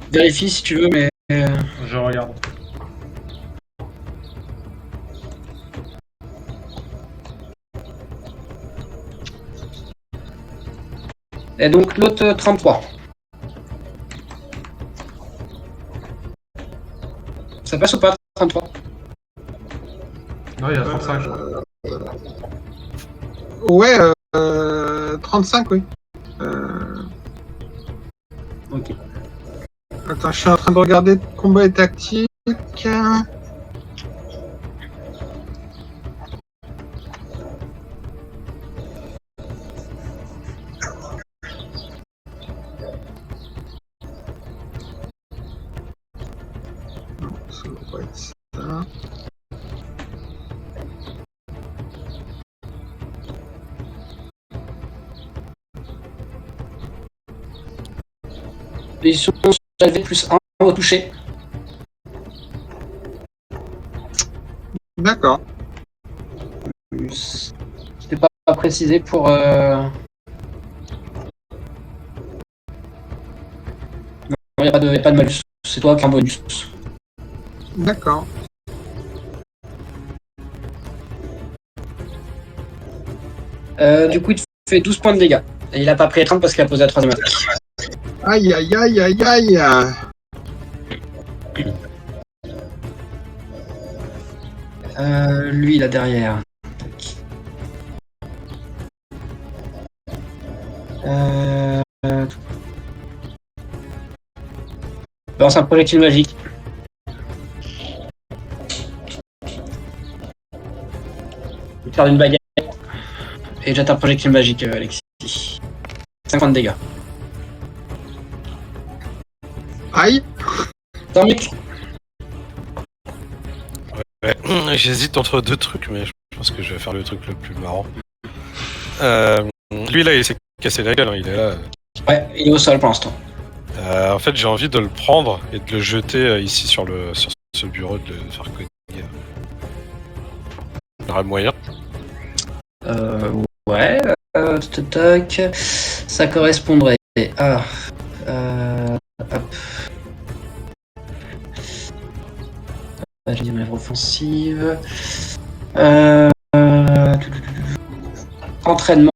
Vérifie si tu veux, mais. Je regarde. Et donc l'autre 33. Ça passe ou pas 33? Non, il y a 35. Ouais, 35, oui. Ok. Attends, je suis en train de regarder combat et tactique. Non, ça doit pas être ça. Ils sont salvés plus 1 au toucher. D'accord. C'était pas précisé pour. Non, il n'y a pas de malus. C'est toi qui as un bonus. D'accord. Du coup, il te fait 12 points de dégâts. Et il a pas pris les 30 parce qu'il a posé la troisième attaque. Aïe, aïe, aïe, aïe, aïe. Lui, là derrière. Balance un projectile magique. Il tire d'une baguette. Et jette un projectile magique, Alexis. 50 dégâts. Aïe. Dormic. Ouais. J'hésite entre deux trucs, mais je pense que je vais faire le truc le plus marrant. Lui là, il s'est cassé la gueule, hein, il est là. Ouais, il est au sol pour l'instant. En fait, j'ai envie de le prendre et de le jeter ici sur ce bureau, de le faire cogner. Il y aura moyen. Ouais. Tac. Ça correspondrait à. Hop. J'ai dit manœuvre offensive. Entraînement.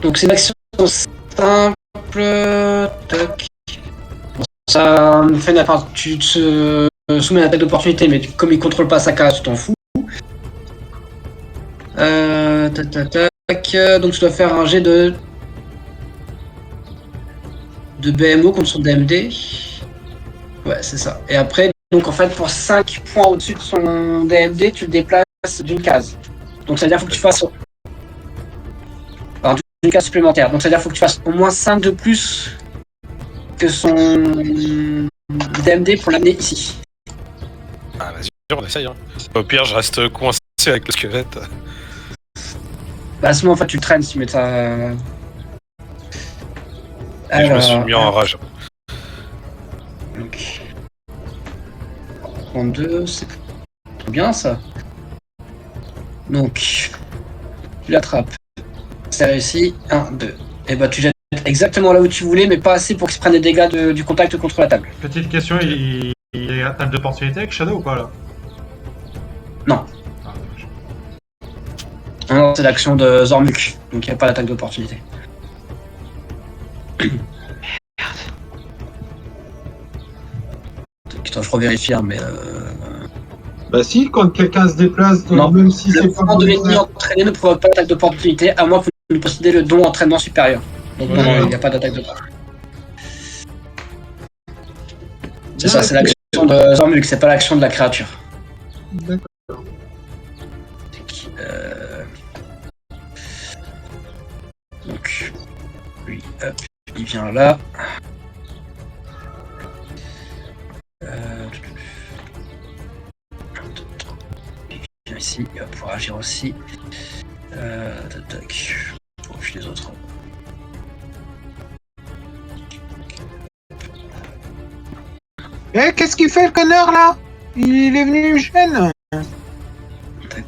Donc c'est une action simple. Tac. Bon, ça me fait enfin, tu te soumets à une attaque d'opportunité, mais comme il contrôle pas sa case, tu t'en fous. Donc tu dois faire un jet de BMO contre son DMD. Ouais, c'est ça. Et après, donc en fait, pour 5 points au-dessus de son DMD, tu le déplaces d'une case. Donc ça veut dire qu'il faut que tu fasses d'une case supplémentaire. Donc ça veut dire qu'il faut que tu fasses au moins 5 de plus que son DMD pour l'amener ici. Ah, vas-y, on essaye. Hein. Au pire, je reste coincé avec le squelette. Bah à ce moment, en fait, tu le traînes si tu mets ça. Et je me suis mis en rage. Donc, 32, c'est bien ça. Donc, tu l'attrapes. C'est réussi. 1, 2. Et bah, tu jettes exactement là où tu voulais, mais pas assez pour qu'il se prenne des dégâts du contact contre la table. Petite question, il y a attaque d'opportunité avec Shadow ou pas là? Non. Ah, dommage. Non, c'est l'action de Zormuk, donc il n'y a pas d'attaque d'opportunité. Putain, je revérifie, mais. Bah si, quand quelqu'un se déplace, Non. même si Le c'est pas mouvement de l'ennemi entraîné ne provoque pas d'attaque d'opportunité, à moins que vous ne possédez le don entraînement supérieur. Donc non, il n'y a pas d'attaque d'opportunité. C'est ça, c'est l'action de Zormuk, c'est pas l'action de la créature. D'accord. Donc, lui, hop, il vient là. Il vient ici, il va pouvoir agir aussi. Tac. Oh, puis les autres. Eh, qu'est-ce qu'il fait le connard là? Il est venu me gêner.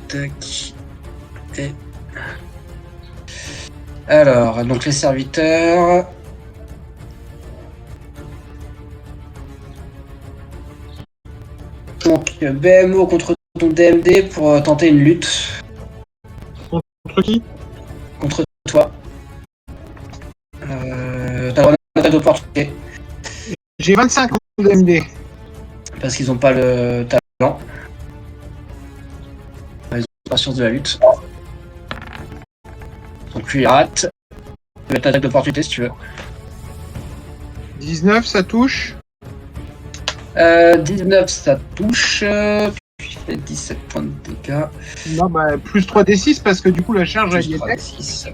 Tac. Et. Alors, donc les serviteurs. Donc, BMO contre ton DMD pour tenter une lutte. Contre qui? Contre toi. T'as une attaque d'opportunité. J'ai 25 de MD. Parce qu'ils n'ont pas le talent. Ils ont pas science de la lutte. Donc lui il rate. Tu peux mettre l'attaque d'opportunité si tu veux. 19, ça touche. 19, ça touche. Puis il fait 17 points de dégâts. Non, bah, plus 3d6 parce que du coup la charge elle y Plus était. 6.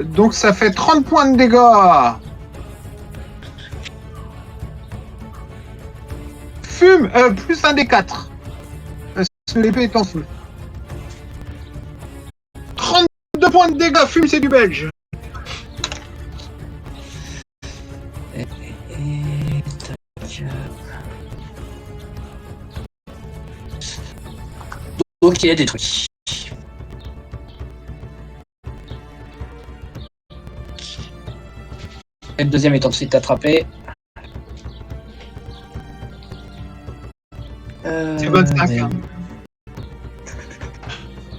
Donc ça fait 30 points de dégâts. Fume, plus un des 4. Parce que l'épée est en feu. 32 points de dégâts, fume, c'est du belge. Donc il est détruit. Et le deuxième est ensuite attrapé. C'est 25. Hein.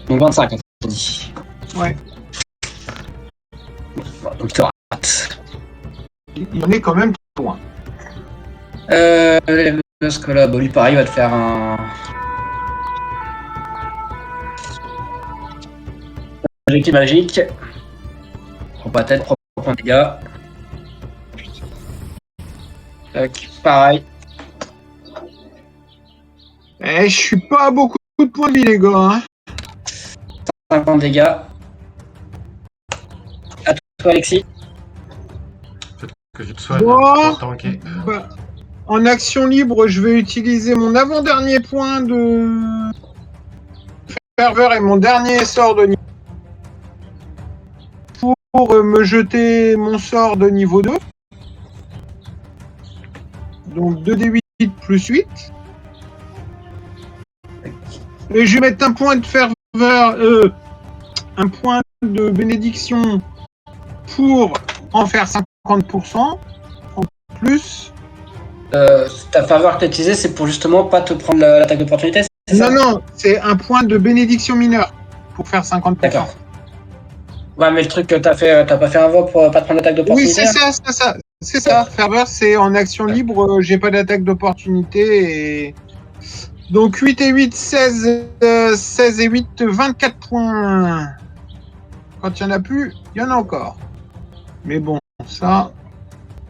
Donc 25, on dit. Ouais. Bon, donc tu rates. Il en est quand même loin. Parce que là, lui pareil va te faire un. Objectif magique. Prends pas tête, prends point de dégâts. Tac, pareil. Je suis pas à beaucoup de points de vie, les gars. Hein. 50 dégâts. À toi, Alexis. Que je te soigne Bon. pour tanker. Bah, en action libre, je vais utiliser mon avant-dernier point de ferveur et mon dernier sort de niveau pour me jeter mon sort de niveau 2. Donc 2d8 plus 8. Et je vais mettre un point de ferveur, un point de bénédiction pour en faire 50% en plus. Ta faveur que tu as utilisée, c'est pour justement pas te prendre l'attaque d'opportunité, c'est ça? Non, c'est un point de bénédiction mineure pour faire 50%. D'accord. Ouais, mais le truc que t'as pas fait un vote pour pas te prendre l'attaque Oui, d'opportunité? c'est ça. Ferveur, c'est en action libre, j'ai pas d'attaque d'opportunité. Et... Donc 8 et 8, 16, 16 et 8, 24 points. Quand il y en a plus, il y en a encore. Mais bon, ça,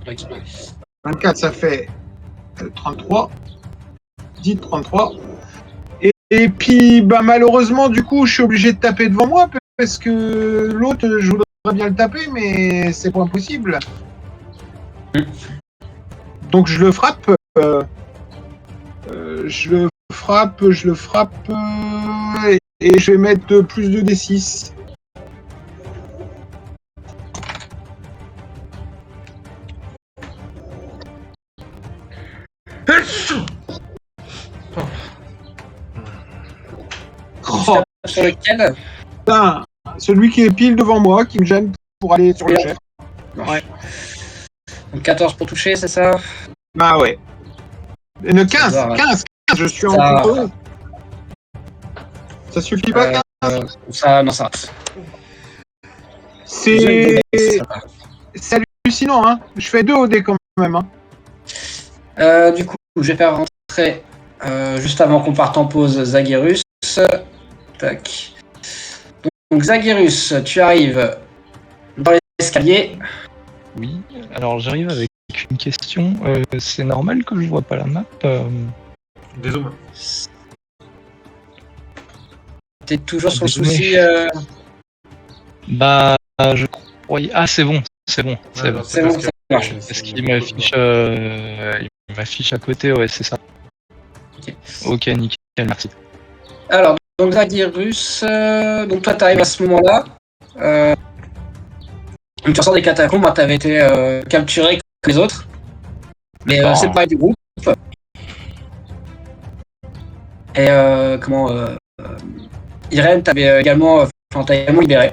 Ok. 24, ça fait 33. 10, 33. Et puis, bah, malheureusement, du coup, je suis obligé de taper devant moi parce que l'autre, je voudrais bien le taper, mais c'est pas possible. Donc, je le frappe. Je le frappe. Et je vais mettre plus de D6. Oh, Sur lequel? putain, celui qui est pile devant moi, qui me gêne pour aller sur le chef. Ouais. Donc 14 pour toucher, c'est ça? Bah ouais. Une 15, Ça va. 15, je suis en Ça- contrôle. Ça suffit pas, 15? Ça, non, ça rate. C'est Ça va. c'est hallucinant, hein. Je fais 2 OD quand même, hein. Du coup, je vais faire rentrer, juste avant qu'on parte en pause, Zagherus. Tac. Donc Zagherus, tu arrives dans l'escalier. Oui, alors j'arrive avec une question. C'est normal que je vois pas la map Désolé. T'es toujours sur le Désolé. souci. Bah, je croyais. Ah, c'est bon, c'est bon. Ouais, non, c'est bon, parce ça que- marche. Parce qu'il m'affiche à côté, ouais, c'est ça. Ok. Ok, nickel, merci. Alors, donc Zagherus, donc toi t'arrives à ce moment-là. Donc tu ressors des catacombes, hein, t'avais été capturé comme les autres. Mais D'accord. séparé du groupe. Et Irène, t'avais également, t'as également libéré.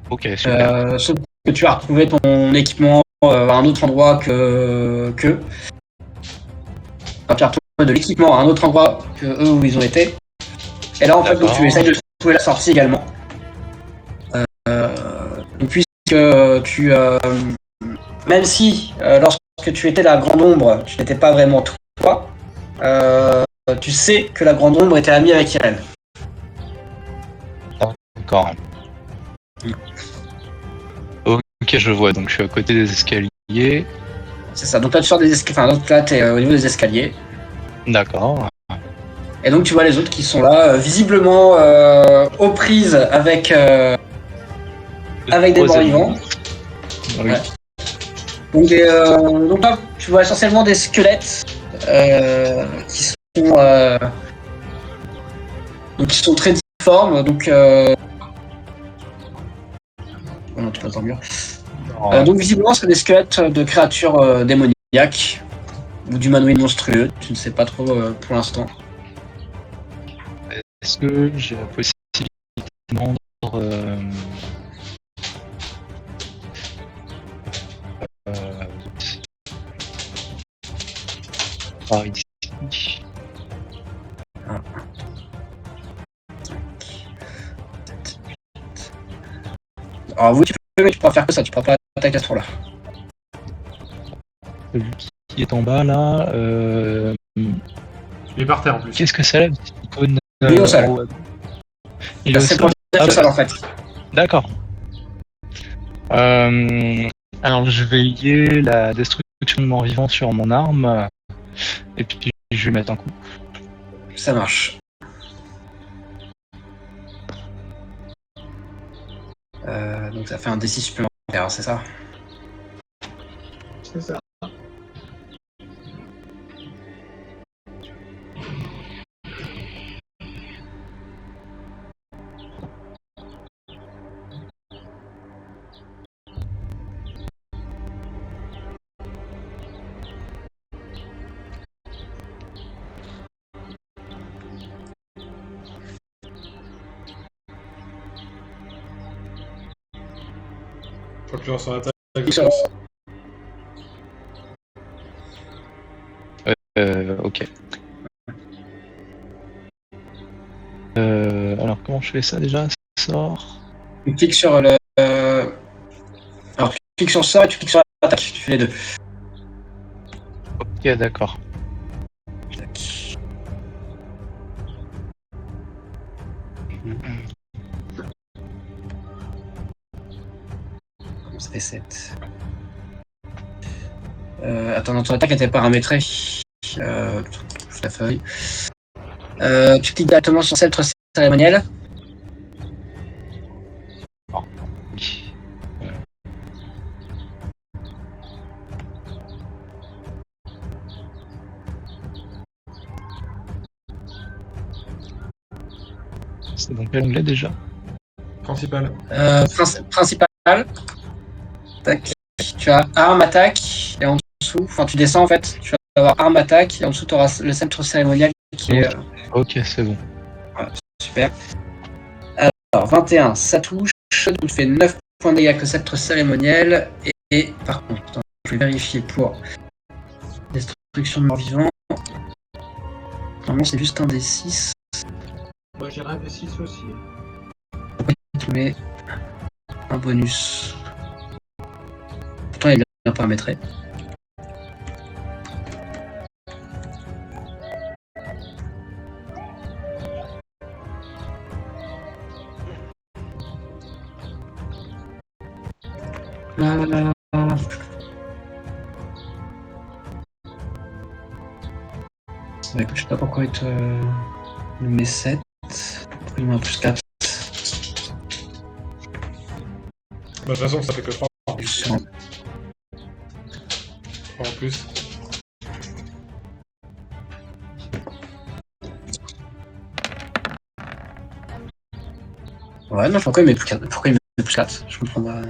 Ok, super. Sauf que tu as retrouvé ton équipement à un autre endroit que. Enfin, tu as retrouvé de l'équipement à un autre endroit que eux où ils ont été. Et là, en fait, donc, tu D'accord. essayes de trouver la sortie également. Donc, puisque tu. Même si, lorsque tu étais la Grande Ombre, tu n'étais pas vraiment toi, tu sais que la Grande Ombre était amie avec Irène. D'accord. Ok, je vois, donc je suis à côté des escaliers. C'est ça. Donc là, tu sors des escaliers. Enfin, donc là, t'es au niveau des escaliers. D'accord. Et donc, tu vois les autres qui sont là, visiblement aux prises avec des morts vivants. Oui. Ouais. Donc là, tu vois essentiellement des squelettes qui sont très difformes. Donc, oh non, tu l'entends mieux. Donc visiblement, c'est des squelettes de créatures démoniaques ou d'humanoïdes monstrueux. Tu ne sais pas trop pour l'instant. Est-ce que j'ai la possibilité de vendre par ici. Alors oui, tu peux, mais tu pourras faire que ça. Tu pourras pas attaquer à ce tour-là. Celui qui est en bas là. Il est par terre en plus. Qu'est-ce que c'est la petite icône Il est au sol. en haut à- Il est au C'est sol. pour le sol en fait. D'accord. Alors je vais lier la destruction de morts vivants sur mon arme et puis je vais mettre un coup. Ça marche. Donc ça fait un D6 supplémentaire, c'est ça? C'est ça. Faut que tu lances son attaque. Ok. Alors comment je fais ça déjà? Sort. Tu cliques sur le. Alors tu cliques sur ça et tu cliques sur l'attaque. Tu fais les deux. Ok, d'accord. Tac. Ça fait 7. Attends, non, ton attaque était paramétrée. La feuille. Tu cliques directement sur sceptre cérémoniel. C'est dans quel onglet déjà? Principal. Principal. Tac. Tu as arme, attaque, et en dessous, enfin tu descends en fait, tu vas avoir arme, attaque, et en dessous tu auras le sceptre cérémonial qui est. Ok, c'est bon. Voilà, super. Alors 21, ça touche, donc tu fais 9 points de dégâts avec le sceptre cérémoniel, et par contre, attends, je vais vérifier pour destruction de morts vivants. Normalement c'est juste un des 6. Moi j'irai un des 6 aussi. Tu mets un bonus. Pourtant il est bien paramétré. Bah, écoute, je sais pas pourquoi il te met 7. Pourquoi il met un plus 4? Bah, de toute façon, ça fait que 3 en plus. 3 en plus. Ouais, non, pourquoi il met plus 4? Pourquoi il met plus 4? Je comprends pas.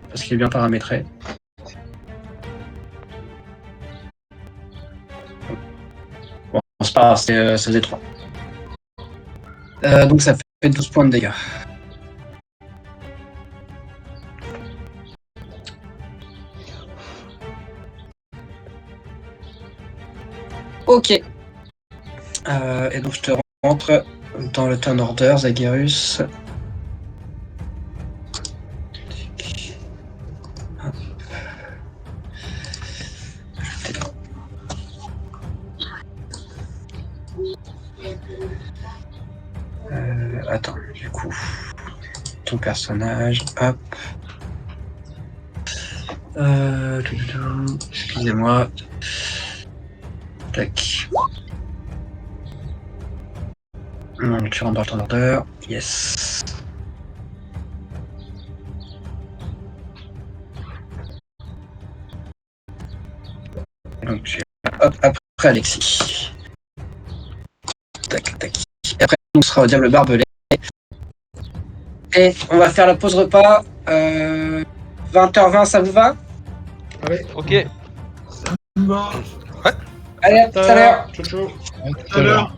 Parce qu'il est bien paramétré. Bon, c'est pas grave, ça faisait 3. Donc ça fait 12 points de dégâts. Ok. Et donc je te rentre dans le turn order, Zagherus. Ton personnage, hop. Excusez-moi. Tac. Non, tu rentres dans ton order. Yes. Donc, hop, après Alexis. Tac, tac. Et après, on sera au Diable Barbelé. Et on va faire la pause repas. 20h20, ça vous va? Ok. Bon, Allez, à tout à l'heure. Ciao, ciao. Ouais, tout à l'heure.